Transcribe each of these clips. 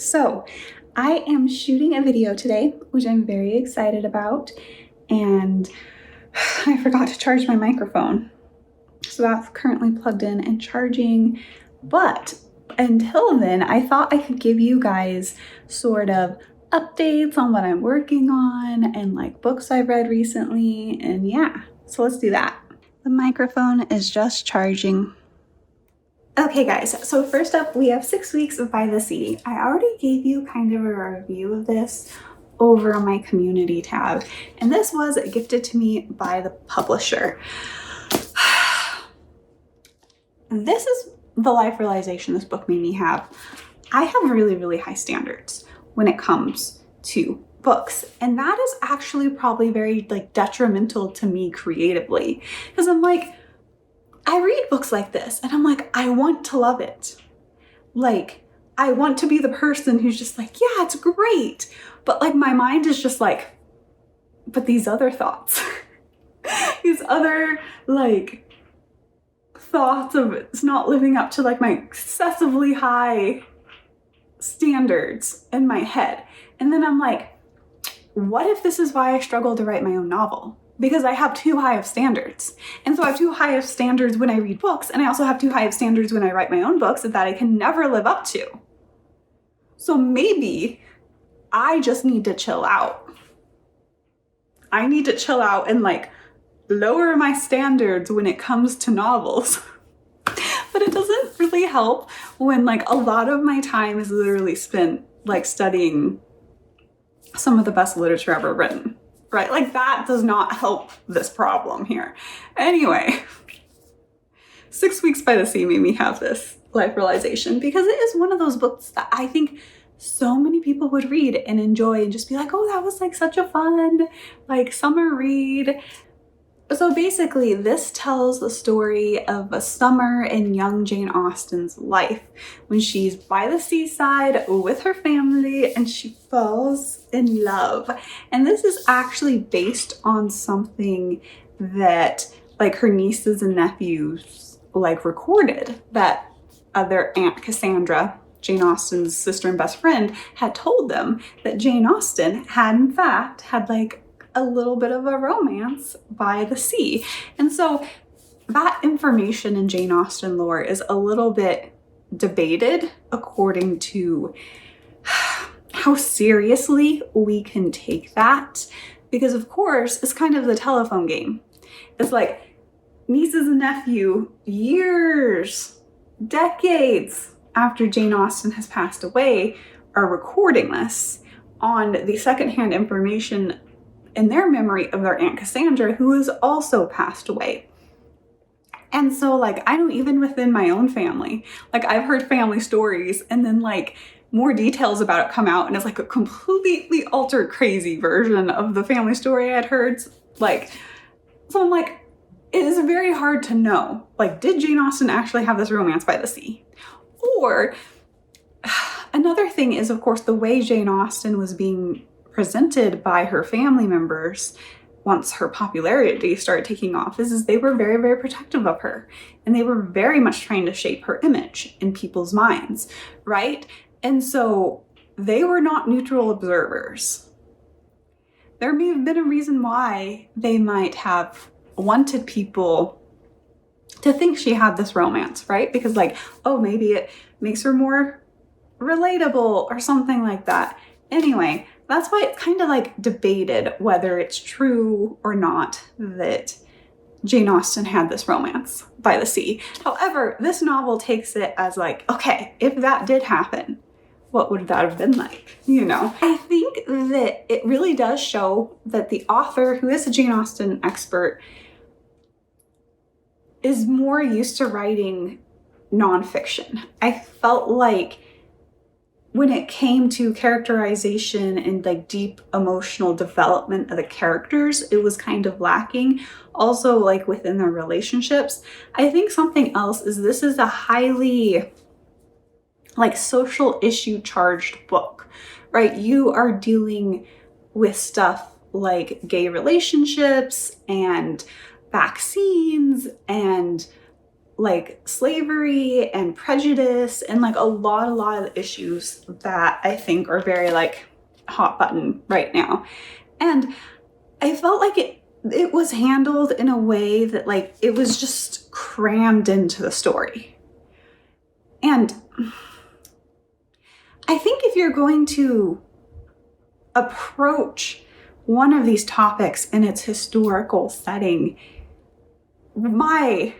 So I am shooting a video today, which I'm very excited about, and I forgot to charge my microphone. So that's currently plugged in and charging, but until then, I thought I could give you guys sort of updates on what I'm working on and like books I've read recently, and yeah, so let's do that. The microphone is just charging. Okay guys, so first up we have 6 Weeks by the Sea. I already gave you kind of a review of this over on my community tab, and this was gifted to me by the publisher. This is the life realization this book made me have. I have really high standards when it comes to books, and that is actually probably very like detrimental to me creatively, because I'm like, I read books like this and I'm like, I want to love it. Like, I want to be the person who's just like, yeah, it's great. But like my mind is just like, but these other thoughts, these other like thoughts of it's not living up to like my excessively high standards in my head. And then I'm like, what if this is why I struggle to write my own novel? Because I have too high of standards. And so I have too high of standards when I read books, and I also have too high of standards when I write my own books that I can never live up to. So maybe I just need to chill out. I need to chill out and like lower my standards when it comes to novels. But it doesn't really help when like a lot of my time is literally spent like studying some of the best literature ever written. Right? Like that does not help this problem here. Anyway, 6 Weeks by the Sea made me have this life realization because it is one of those books that I think so many people would read and enjoy and just be like, oh, that was like such a fun like summer read. So basically, this tells the story of a summer in young Jane Austen's life when she's by the seaside with her family and she falls in love. And this is actually based on something that like her nieces and nephews like recorded that their Aunt Cassandra, Jane Austen's sister and best friend, had told them that Jane Austen had in fact had like a little bit of a romance by the sea. And so that information in Jane Austen lore is a little bit debated according to how seriously we can take that, because of course it's kind of the telephone game. It's like nieces and nephew years, decades after Jane Austen has passed away are recording this on the secondhand information in their memory of their Aunt Cassandra, who has also passed away. And so like, I know even within my own family, like I've heard family stories and then like more details about it come out and it's like a completely altered crazy version of the family story I'd heard. Like, so I'm like, it is very hard to know, like, did Jane Austen actually have this romance by the sea? Or another thing is, of course, the way Jane Austen was being presented by her family members once her popularity started taking off is they were very protective of her, and they were very much trying to shape her image in people's minds, right? And so they were not neutral observers. There may have been a reason why they might have wanted people to think she had this romance, right? Because like, oh, maybe it makes her more relatable or something like that. Anyway, that's why it's kind of like debated whether it's true or not that Jane Austen had this romance by the sea. However, this novel takes it as like, okay, if that did happen, what would that have been like? You know, I think that it really does show that the author, who is a Jane Austen expert, is more used to writing nonfiction. I felt like when it came to characterization and like deep emotional development of the characters, it was kind of lacking. Also, like within their relationships. I think something else is this is a highly like social issue charged book, right? You are dealing with stuff like gay relationships and vaccines and like slavery and prejudice and like a lot of issues that I think are very like hot button right now. And I felt like it was handled in a way that like it was just crammed into the story. And I think if you're going to approach one of these topics in its historical setting, my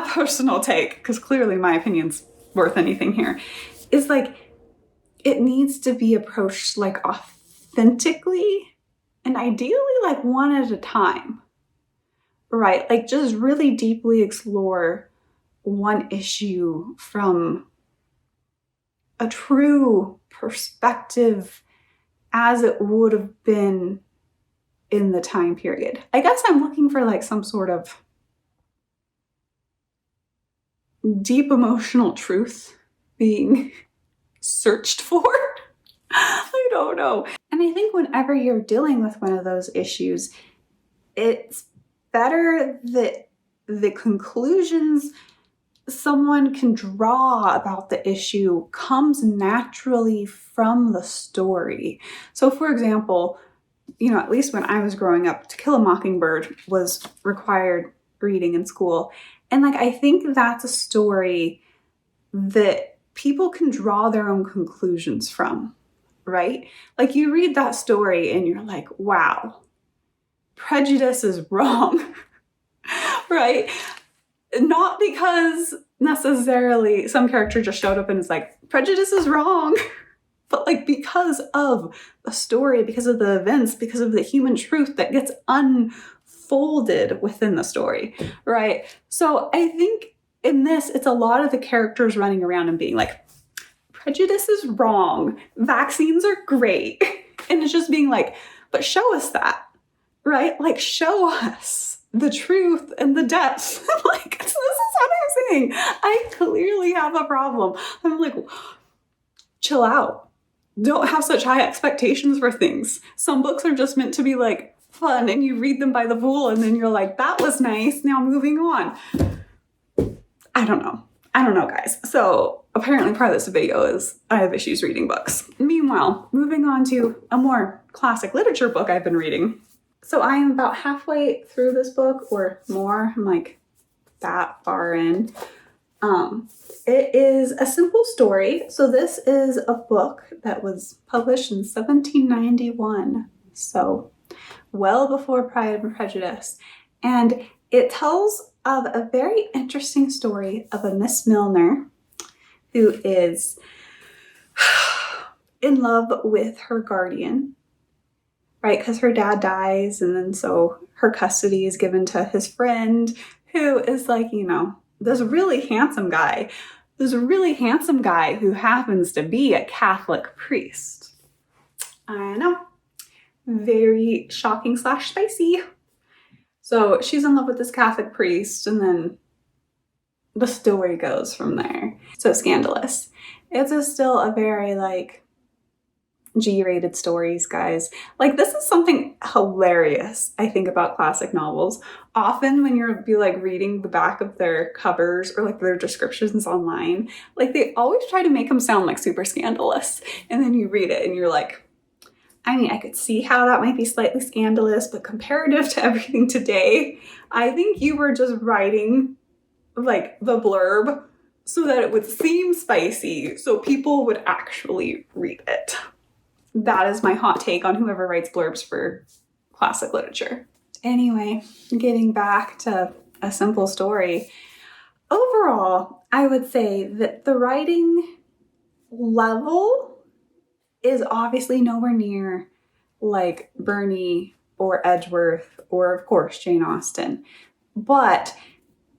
personal take, because clearly my opinion's worth anything here, is like it needs to be approached like authentically and ideally like one at a time, right? Like just really deeply explore one issue from a true perspective as it would have been in the time period. I guess I'm looking for like some sort of deep emotional truth being searched for. I don't know. And I think whenever you're dealing with one of those issues, it's better that the conclusions someone can draw about the issue comes naturally from the story. So for example, you know, at least when I was growing up, To Kill a Mockingbird was required reading in school. And like, I think that's a story that people can draw their own conclusions from, right? Like you read that story and you're like, wow, prejudice is wrong, right? Not because necessarily some character just showed up and is like, prejudice is wrong, but like because of the story, because of the events, because of the human truth that gets unfolded within the story, right? So I think in this, it's a lot of the characters running around and being like, prejudice is wrong, vaccines are great. And it's just being like, but show us that, right? Like show us the truth and the depth. Like, this is what I'm saying. I clearly have a problem. I'm like, chill out. Don't have such high expectations for things. Some books are just meant to be like fun and you read them by the pool and then you're like, that was nice. Now moving on. I don't know, guys. So apparently part of this video is I have issues reading books. Meanwhile, moving on to a more classic literature book I've been reading. So I am about halfway through this book or more. I'm like that far in. It is a simple story. So this is a book that was published in 1791. So well before Pride and Prejudice. And it tells of a very interesting story of a Miss Milner who is in love with her guardian, right? Because her dad dies and then so her custody is given to his friend who is like, you know, this really handsome guy who happens to be a Catholic priest. I know. Very shocking / spicy. So she's in love with this Catholic priest and then the story goes from there. So scandalous. It's still a very like G-rated stories, guys. Like this is something hilarious I think about classic novels. Often when you're be like reading the back of their covers or like their descriptions online, like they always try to make them sound like super scandalous. And then you read it and you're like, I mean, I could see how that might be slightly scandalous, but comparative to everything today, I think you were just writing like the blurb so that it would seem spicy so people would actually read it. That is my hot take on whoever writes blurbs for classic literature. Anyway, getting back to a simple story. Overall, I would say that the writing level is obviously nowhere near like Bernie or Edgeworth or of course Jane Austen. But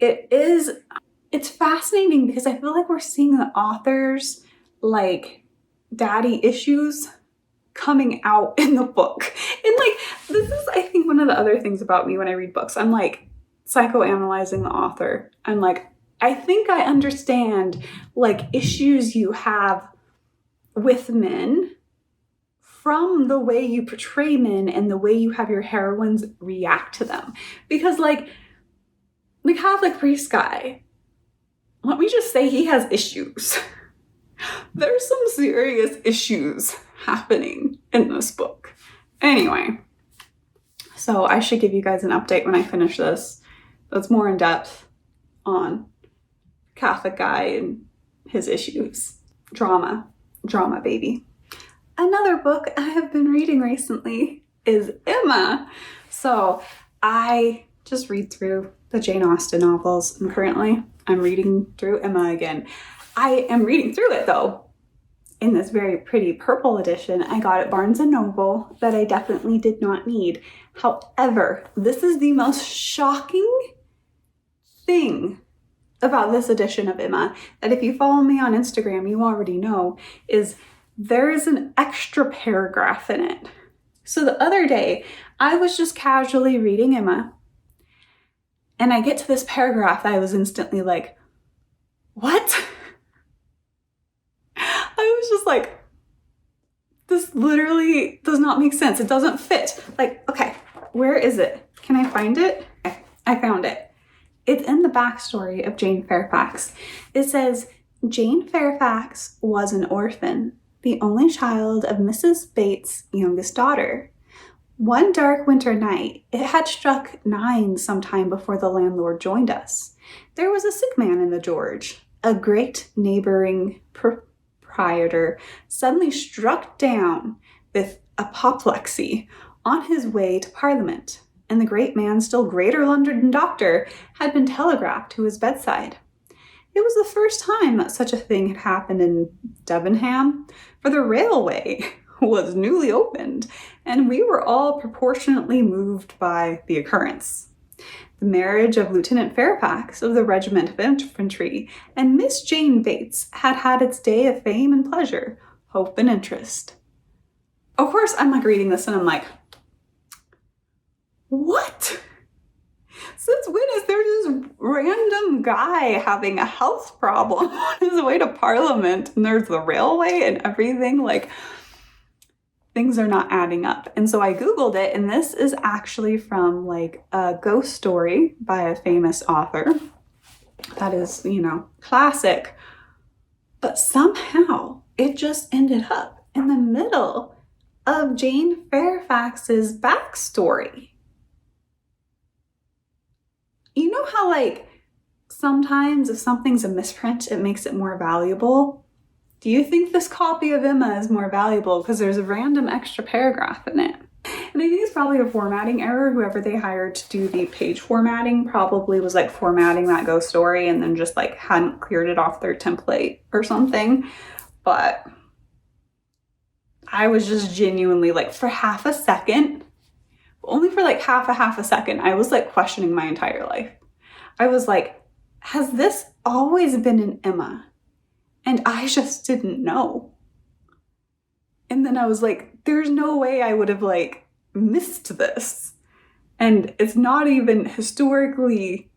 it's fascinating because I feel like we're seeing the authors like daddy issues coming out in the book. And like, this is, I think, one of the other things about me when I read books. I'm like psychoanalyzing the author. I'm like, I think I understand like issues you have with men from the way you portray men and the way you have your heroines react to them. Because like the Catholic priest guy, let me just say he has issues. There's some serious issues happening in this book. Anyway, so I should give you guys an update when I finish this. That's more in depth on Catholic guy and his issues. Drama baby. Another book I have been reading recently is Emma. So I just read through the Jane Austen novels, and currently I'm reading through Emma again. I am reading through it though in this very pretty purple edition I got at Barnes & Noble that I definitely did not need. However, this is the most shocking thing about this edition of Emma that if you follow me on Instagram, you already know, is there is an extra paragraph in it. So the other day, I was just casually reading Emma, and I get to this paragraph that I was instantly like, what? I was just like, this literally does not make sense. It doesn't fit. Like, okay, where is it? Can I find it? Okay, I found it. It's in the backstory of Jane Fairfax. It says, Jane Fairfax was an orphan, the only child of Mrs. Bates' youngest daughter. One dark winter night, it had struck 9 sometime before the landlord joined us. There was a sick man in the George. A great neighboring proprietor suddenly struck down with apoplexy on his way to Parliament, and the great man, still greater London doctor, had been telegraphed to his bedside. It was the first time that such a thing had happened in Debenham, for the railway was newly opened, and we were all proportionately moved by the occurrence. The marriage of Lieutenant Fairfax of the Regiment of Infantry and Miss Jane Bates had had its day of fame and pleasure, hope and interest. Of course, I'm like reading this and I'm like, what? Since when is there this random guy having a health problem on his way to Parliament and there's the railway and everything? Like, things are not adding up. And so I Googled it, and this is actually from like a ghost story by a famous author. That is, classic. But somehow it just ended up in the middle of Jane Fairfax's backstory. You know how like sometimes if something's a misprint, it makes it more valuable? Do you think this copy of Emma is more valuable because there's a random extra paragraph in it? And I think it's probably a formatting error. Whoever they hired to do the page formatting probably was like formatting that ghost story and then just like hadn't cleared it off their template or something. But I was just genuinely like, for half a second, only for like half a second, I was like questioning my entire life. I was like, has this always been an Emma? And I just didn't know. And then I was like, there's no way I would have like missed this. And it's not even historically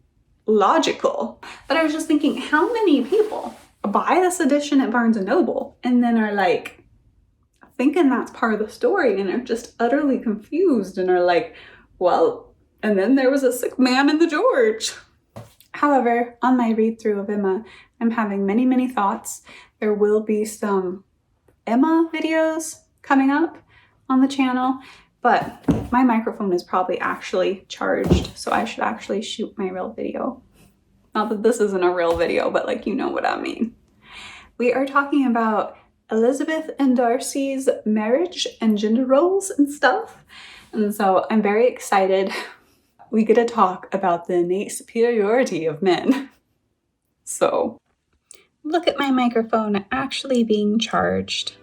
logical. But I was just thinking, how many people buy this edition at Barnes & Noble and then are like thinking that's part of the story and are just utterly confused and are like, well, and then there was a sick man in the George. However, on my read through of Emma, I'm having many, many thoughts. There will be some Emma videos coming up on the channel, but my microphone is probably actually charged, so I should actually shoot my real video. Not that this isn't a real video, but like, you know what I mean. We are talking about Elizabeth and Darcy's marriage and gender roles and stuff. And so I'm very excited. We get to talk about the innate superiority of men. So, look at my microphone actually being charged.